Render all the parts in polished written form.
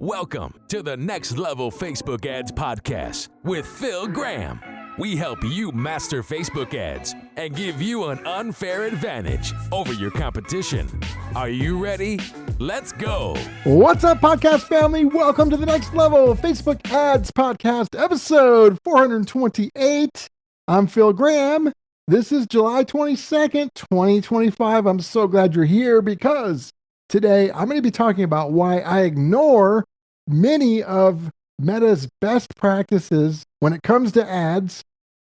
Welcome to the Next Level Facebook Ads Podcast with Phil Graham. We help you master Facebook ads and give you an unfair advantage over your competition. Are you ready? Let's go. What's up, podcast family? Welcome to the Next Level Facebook Ads Podcast, episode 428. I'm Phil Graham. This is July 22nd, 2025. I'm so glad you're here because today I'm going to be talking about why I ignore many of Meta's best practices when it comes to ads,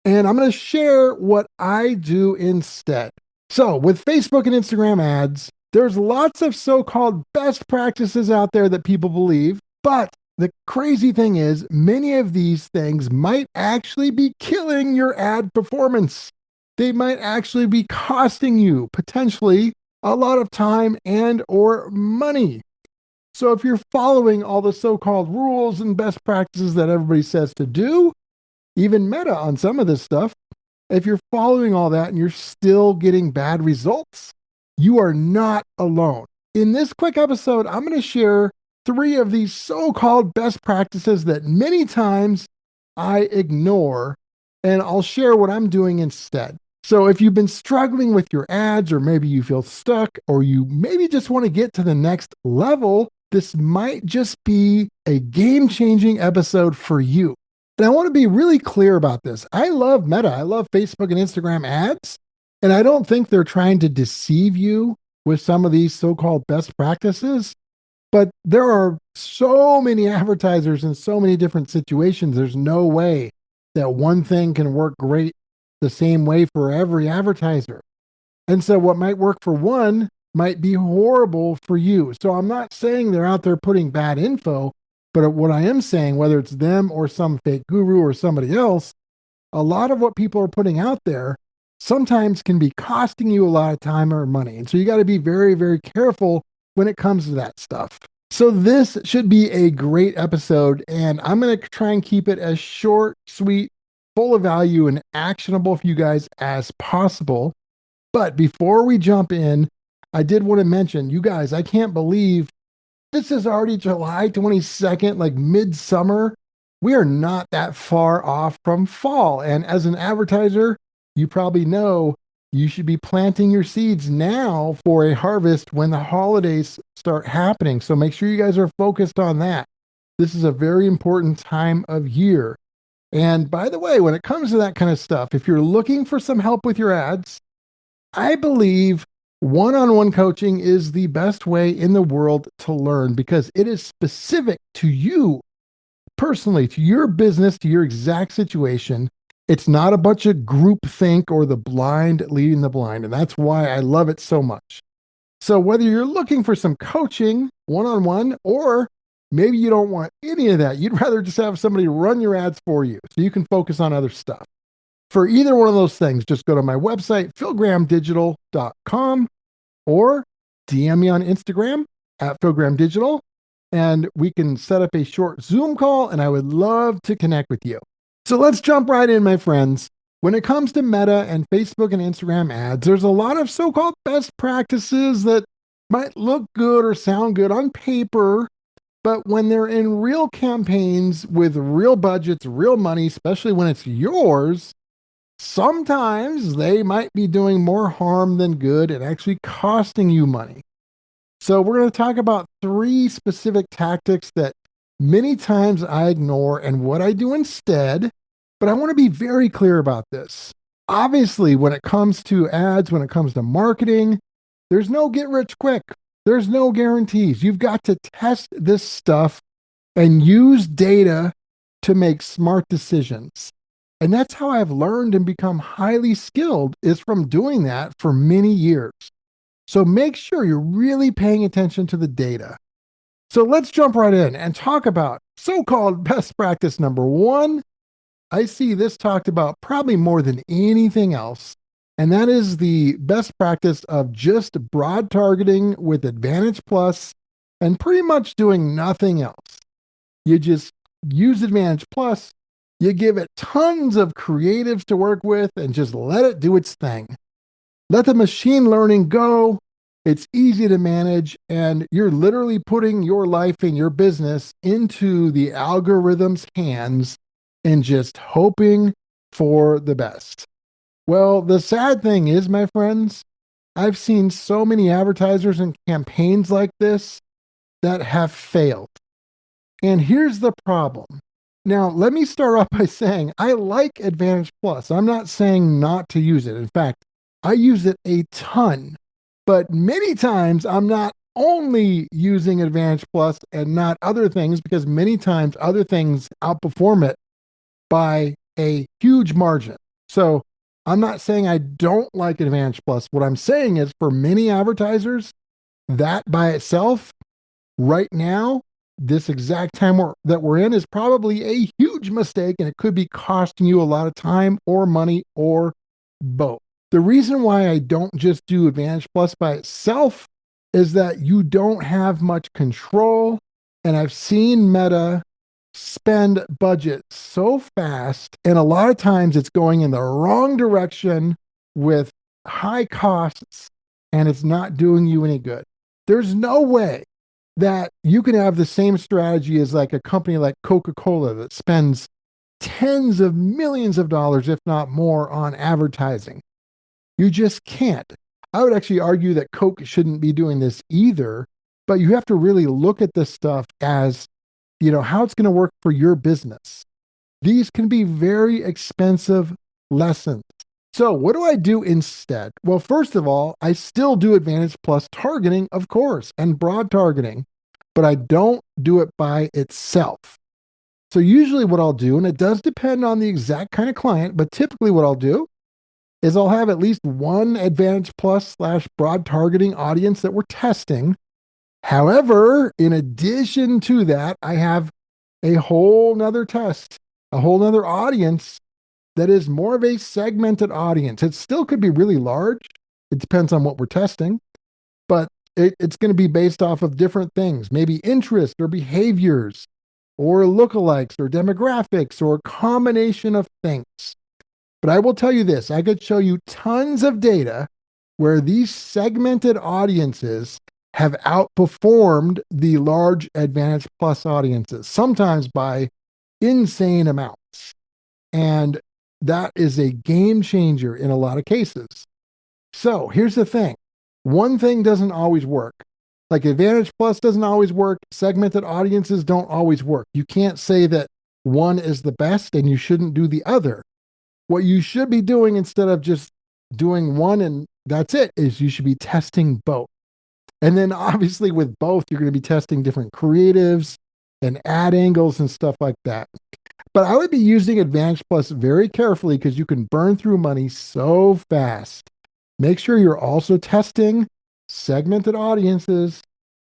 and I'm going to share what I do instead. So with Facebook and Instagram ads, there's lots of so-called best practices out there that people believe, but the crazy thing is many of these things might actually be killing your ad performance. They might actually be costing you potentially a lot of time and or money. So if you're following all the so-called rules and best practices that everybody says to do, even Meta on some of this stuff, if you're following all that and you're still getting bad results, you are not alone. In this quick episode, I'm going to share 3 of these so-called best practices that many times I ignore, and I'll share what I'm doing instead. So if you've been struggling with your ads, or maybe you feel stuck, or you maybe just want to get to the next level, this might just be a game-changing episode for you. And I want to be really clear about this. I love Meta. I love Facebook and Instagram ads, and I don't think they're trying to deceive you with some of these so-called best practices. But there are so many advertisers in so many different situations. There's no way that one thing can work great the same way for every advertiser. And so what might work for one might be horrible for you. So I'm not saying they're out there putting bad info, but what I am saying, whether it's them or some fake guru or somebody else, a lot of what people are putting out there sometimes can be costing you a lot of time or money. And so you got to be very, very careful when it comes to that stuff. So this should be a great episode, and I'm going to try and keep it as short, sweet, full of value, and actionable for you guys as possible. But before we jump in, I did want to mention, you guys, I can't believe this is already July 22nd, like midsummer. We are not that far off from fall. And as an advertiser, you probably know you should be planting your seeds now for a harvest when the holidays start happening. So make sure you guys are focused on that. This is a very important time of year. And by the way, when it comes to that kind of stuff, if you're looking for some help with your ads, I believe one-on-one coaching is the best way in the world to learn because it is specific to you personally, to your business, to your exact situation. It's not a bunch of group think or the blind leading the blind. And that's why I love it so much. So whether you're looking for some coaching one-on-one, or maybe you don't want any of that, you'd rather just have somebody run your ads for you so you can focus on other stuff. For either one of those things, just go to my website, philgrahamdigital.com, or DM me on Instagram at philgrahamdigital, and we can set up a short Zoom call, and I would love to connect with you. So let's jump right in, my friends. When it comes to Meta and Facebook and Instagram ads, there's a lot of so-called best practices that might look good or sound good on paper, but when they're in real campaigns with real budgets, real money, especially when it's yours, sometimes they might be doing more harm than good and actually costing you money. So we're going to talk about 3 specific tactics that many times I ignore and what I do instead. But I want to be very clear about this. Obviously, when it comes to ads, when it comes to marketing, there's no get rich quick. There's no guarantees. You've got to test this stuff and use data to make smart decisions. And that's how I've learned and become highly skilled, is from doing that for many years. So make sure you're really paying attention to the data. So let's jump right in and talk about so-called best practice number 1. I see this talked about probably more than anything else, and that is the best practice of just broad targeting with Advantage Plus and pretty much doing nothing else. You just use Advantage Plus, you give it tons of creatives to work with, and just let it do its thing. Let the machine learning go, It's easy to manage, and you're literally putting your life and your business into the algorithm's hands and just hoping for the best. Well, the sad thing is, my friends, I've seen so many advertisers and campaigns like this that have failed. And here's the problem. Now, let me start off by saying I like Advantage Plus. I'm not saying not to use it. In fact, I use it a ton, but many times I'm not only using Advantage Plus and not other things because many times other things outperform it by a huge margin. So I'm not saying I don't like Advantage Plus. What I'm saying is for many advertisers, that by itself, right now, this exact time that we're in is probably a huge mistake and it could be costing you a lot of time or money or both. The reason why I don't just do Advantage Plus by itself is that you don't have much control. And I've seen Meta spend budget so fast, and a lot of times it's going in the wrong direction with high costs, and it's not doing you any good. There's no way that you can have the same strategy as like a company like Coca-Cola that spends tens of millions of dollars, if not more, on advertising. You just can't. I would actually argue that Coke shouldn't be doing this either, but you have to really look at this stuff as, how it's going to work for your business. These can be very expensive lessons. So, what do I do instead? Well, first of all, I still do Advantage Plus targeting, of course, and broad targeting, but I don't do it by itself. So, usually, what I'll do, and it does depend on the exact kind of client, but typically, what I'll do is I'll have at least one Advantage Plus / broad targeting audience that we're testing. However, in addition to that, I have a whole nother test, a whole nother audience that is more of a segmented audience. It still could be really large. It depends on what we're testing, but it's going to be based off of different things, maybe interest or behaviors or lookalikes or demographics or a combination of things. But I will tell you this, I could show you tons of data where these segmented audiences have outperformed the large Advantage Plus audiences, sometimes by insane amounts. And that is a game changer in a lot of cases. So here's the thing. One thing doesn't always work. Like Advantage Plus doesn't always work. Segmented audiences don't always work. You can't say that one is the best and you shouldn't do the other. What you should be doing instead of just doing one and that's it is you should be testing both. And then obviously with both, you're going to be testing different creatives and ad angles and stuff like that. But I would be using Advantage Plus very carefully because you can burn through money so fast. Make sure you're also testing segmented audiences.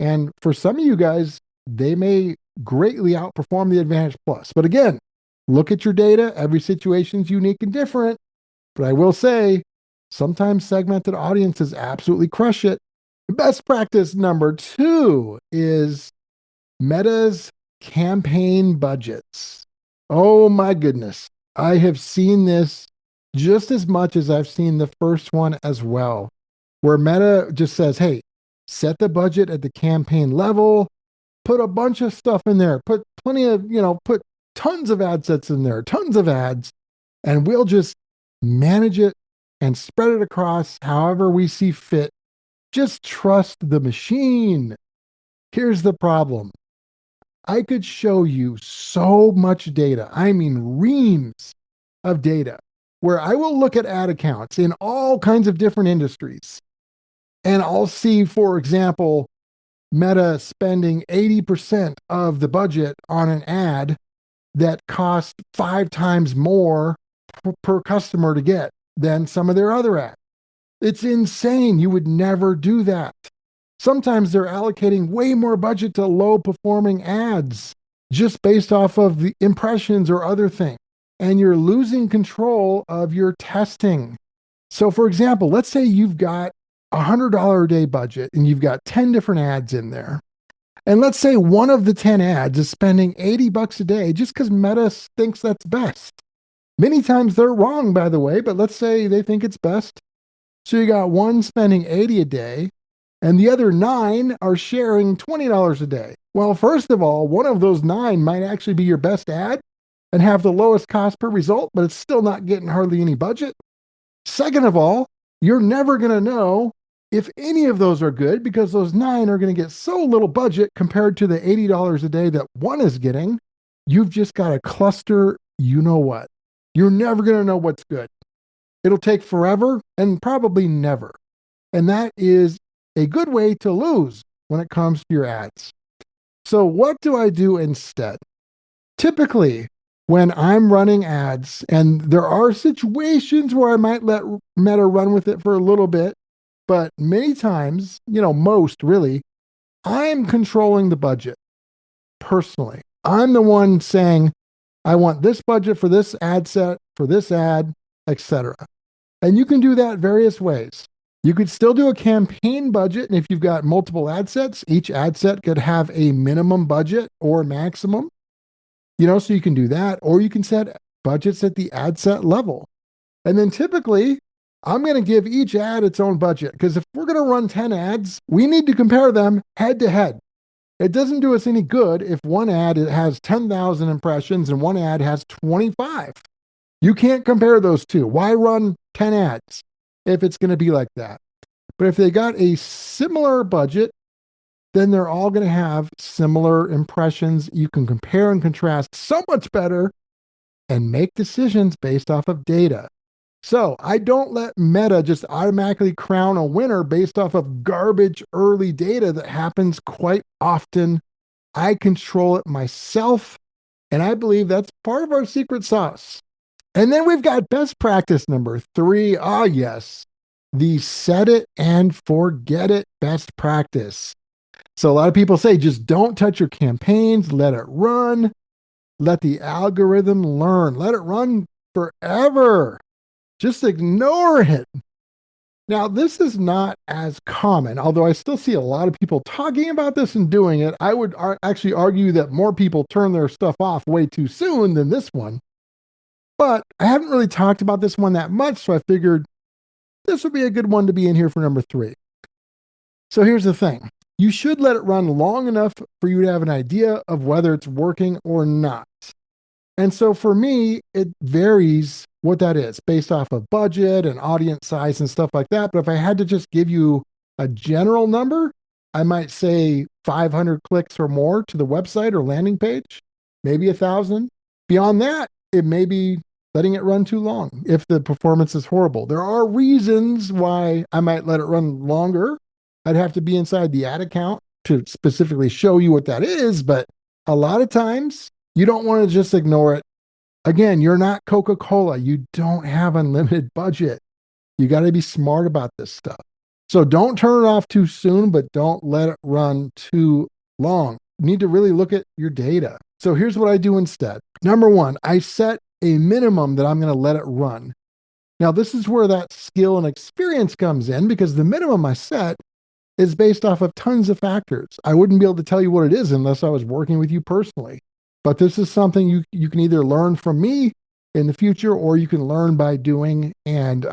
And for some of you guys, they may greatly outperform the Advantage Plus. But again, look at your data. Every situation is unique and different. But I will say, sometimes segmented audiences absolutely crush it. Best practice number 2 is Meta's campaign budgets. Oh my goodness. I have seen this just as much as I've seen the first one as well, where Meta just says, hey, set the budget at the campaign level, put a bunch of stuff in there, put plenty of, put tons of ad sets in there, tons of ads, and we'll just manage it and spread it across however we see fit. Just trust the machine. Here's the problem. I could show you so much data. I mean, reams of data where I will look at ad accounts in all kinds of different industries. And I'll see, for example, Meta spending 80% of the budget on an ad that costs 5 times more per customer to get than some of their other ads. It's insane. You would never do that. Sometimes they're allocating way more budget to low performing ads just based off of the impressions or other things. And you're losing control of your testing. So for example, let's say you've got $100 a day budget and you've got 10 different ads in there. And let's say one of the 10 ads is spending $80 a day just because Meta thinks that's best. Many times they're wrong, by the way, but let's say they think it's best. So you got one spending $80 a day and the other 9 are sharing $20 a day. Well, first of all, one of those 9 might actually be your best ad and have the lowest cost per result, but it's still not getting hardly any budget. Second of all, you're never going to know if any of those are good because those 9 are going to get so little budget compared to the $80 a day that one is getting. You've just got a cluster, you know what. You're never going to know what's good. It'll take forever and probably never. And that is a good way to lose when it comes to your ads. So what do I do instead? Typically, when I'm running ads, and there are situations where I might let Meta run with it for a little bit, but many times, most really, I'm controlling the budget personally. I'm the one saying, I want this budget for this ad set, for this ad, etc. And you can do that various ways. You could still do a campaign budget. And if you've got multiple ad sets, each ad set could have a minimum budget or maximum, so you can do that. Or you can set budgets at the ad set level. And then typically, I'm going to give each ad its own budget because if we're going to run 10 ads, we need to compare them head to head. It doesn't do us any good if one ad has 10,000 impressions and one ad has 25. You can't compare those two. Why run 10 ads if it's going to be like that? But if they got a similar budget, then they're all going to have similar impressions. You can compare and contrast so much better and make decisions based off of data. So I don't let Meta just automatically crown a winner based off of garbage early data that happens quite often. I control it myself, and I believe that's part of our secret sauce. And then we've got best practice number 3. Ah, yes, the set it and forget it best practice. So a lot of people say, just don't touch your campaigns, let it run, let the algorithm learn, let it run forever. Just ignore it. Now, this is not as common, although I still see a lot of people talking about this and doing it. I would actually argue that more people turn their stuff off way too soon than this one. But I haven't really talked about this one that much, so I figured this would be a good one to be in here for number 3. So here's the thing. You should let it run long enough for you to have an idea of whether it's working or not. And so for me, it varies what that is based off of budget and audience size and stuff like that. But if I had to just give you a general number, I might say 500 clicks or more to the website or landing page, maybe 1,000. Beyond that, it may be letting it run too long if the performance is horrible. There are reasons why I might let it run longer. I'd have to be inside the ad account to specifically show you what that is. But a lot of times, you don't want to just ignore it. Again, you're not Coca-Cola. You don't have unlimited budget. You got to be smart about this stuff. So don't turn it off too soon, but don't let it run too long. You need to really look at your data. So here's what I do instead. Number 1, I set a minimum that I'm going to let it run. Now, this is where that skill and experience comes in because the minimum I set is based off of tons of factors. I wouldn't be able to tell you what it is unless I was working with you personally. But this is something you can either learn from me in the future or you can learn by doing and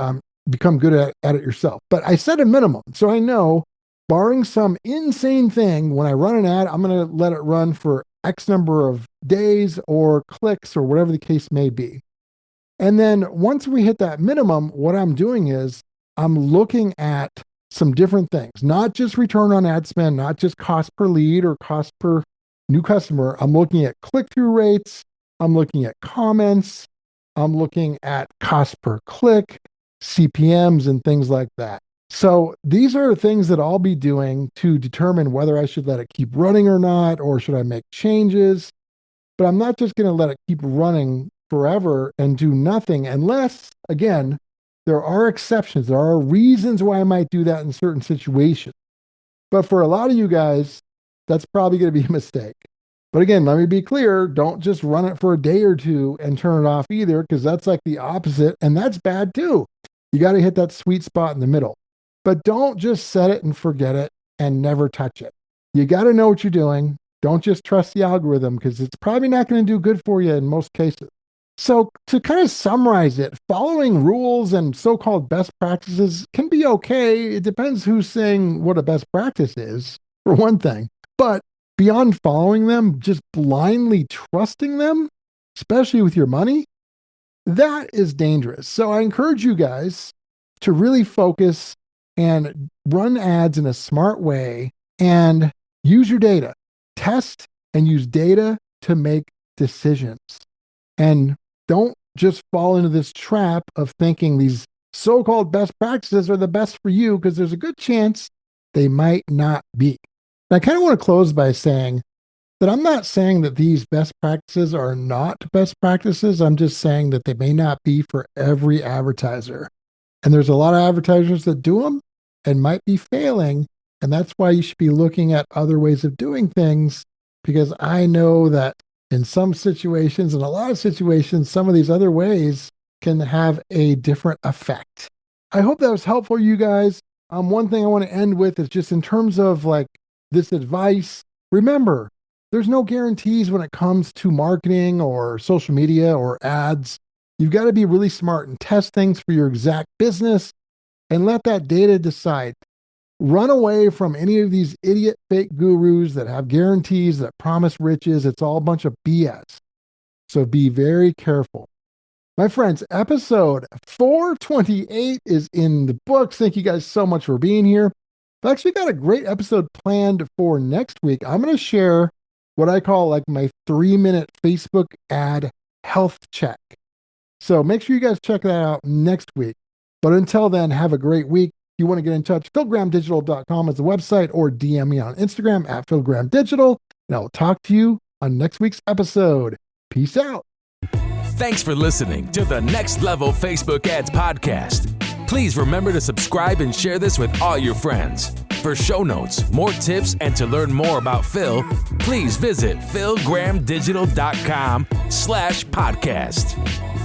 become good at it yourself. But I set a minimum. So I know, barring some insane thing, when I run an ad, I'm going to let it run for X number of days or clicks or whatever the case may be. And then once we hit that minimum, what I'm doing is I'm looking at some different things, not just return on ad spend, not just cost per lead or cost per new customer. I'm looking at click-through rates. I'm looking at comments. I'm looking at cost per click, CPMs, and things like that. So these are things that I'll be doing to determine whether I should let it keep running or not, or should I make changes. But I'm not just going to let it keep running forever and do nothing unless, again, there are exceptions. There are reasons why I might do that in certain situations. But for a lot of you guys, that's probably going to be a mistake. But again, let me be clear. Don't just run it for a day or two and turn it off either, because that's like the opposite. And that's bad too. You got to hit that sweet spot in the middle. But don't just set it and forget it and never touch it. You got to know what you're doing. Don't just trust the algorithm because it's probably not going to do good for you in most cases. So, to kind of summarize it, following rules and so called best practices can be okay. It depends who's saying what a best practice is, for one thing. But beyond following them, just blindly trusting them, especially with your money, that is dangerous. So, I encourage you guys to really focus and run ads in a smart way and use your data. Test and use data to make decisions. And don't just fall into this trap of thinking these so-called best practices are the best for you, because there's a good chance they might not be. And I kind of want to close by saying that I'm not saying that these best practices are not best practices. I'm just saying that they may not be for every advertiser. And there's a lot of advertisers that do them and might be failing. And that's why you should be looking at other ways of doing things, because I know that in some situations, in a lot of situations, some of these other ways can have a different effect. I hope that was helpful, you guys. One thing I want to end with is just in terms of like this advice. Remember, there's no guarantees when it comes to marketing or social media or ads. You've got to be really smart and test things for your exact business and let that data decide. Run away from any of these idiot fake gurus that have guarantees that promise riches. It's all a bunch of BS. So be very careful. My friends, episode 428 is in the books. Thank you guys so much for being here. I've actually got a great episode planned for next week. I'm going to share what I call like my 3-minute Facebook ad health check. So make sure you guys check that out next week. But until then, have a great week. If you want to get in touch, philgrahamdigital.com is the website, or DM me on Instagram at philgrahamdigital, and I'll talk to you on next week's episode. Peace out. Thanks for listening to the Next Level Facebook Ads Podcast. Please remember to subscribe and share this with all your friends. For show notes, more tips, and to learn more about Phil, please visit philgrahamdigital.com/podcast.